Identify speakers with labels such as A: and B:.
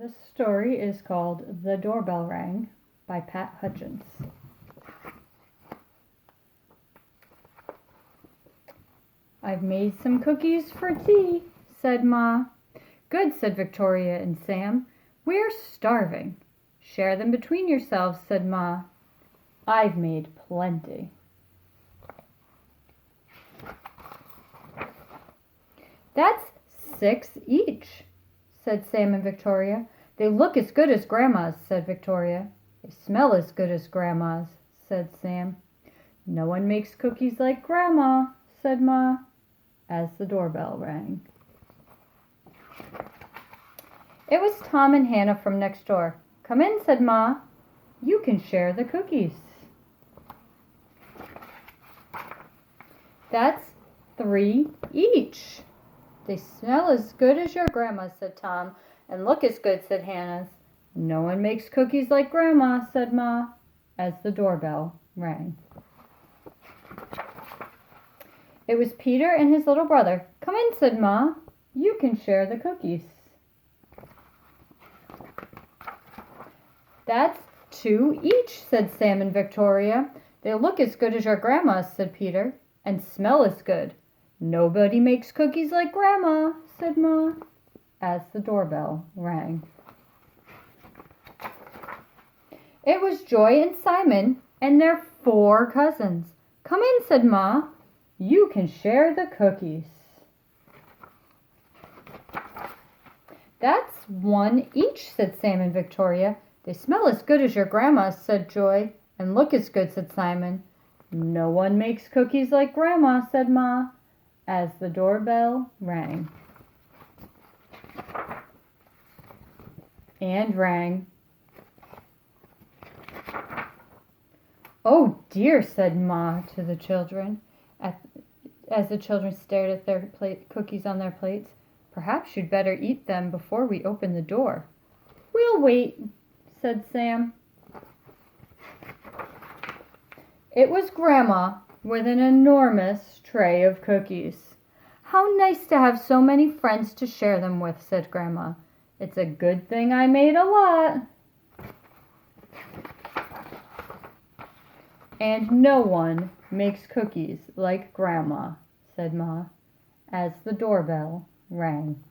A: This story is called The Doorbell Rang by Pat Hutchins. "I've made some cookies for tea," said Ma. "Good," said Victoria and Sam. "We're starving." "Share them between yourselves," said Ma. "I've made plenty." "That's 6 each," said Sam and Victoria. "They look as good as Grandma's," said Victoria. "They smell as good as Grandma's," said Sam. "No one makes cookies like Grandma," said Ma, as the doorbell rang. It was Tom and Hannah from next door. "Come in," said Ma. "You can share the cookies." "That's 3 each." "They smell as good as your Grandma's," said Tom. "And look as good," said Hannah's. "No one makes cookies like Grandma," said Ma, as the doorbell rang. It was Peter and his little brother. "Come in," said Ma. "You can share the cookies." "That's 2 each," said Sam and Victoria. "They look as good as your Grandma's," said Peter. "And smell as good." "Nobody makes cookies like Grandma," said Ma, as the doorbell rang. It was Joy and Simon and their 4 cousins. "Come in," said Ma. "You can share the cookies." "That's 1 each," said Sam and Victoria. "They smell as good as your Grandma's," said Joy. "And look as good," said Simon. "No one makes cookies like Grandma," said Ma, as the doorbell rang. And rang. "Oh dear," said Ma to the children, as the children stared at their cookies on their plates. "Perhaps you'd better eat them before we open the door." "We'll wait," said Sam. It was Grandma with an enormous tray of cookies. "How nice to have so many friends to share them with," said Grandma. "It's a good thing I made a lot." "And no one makes cookies like Grandma," said Ma, as the doorbell rang.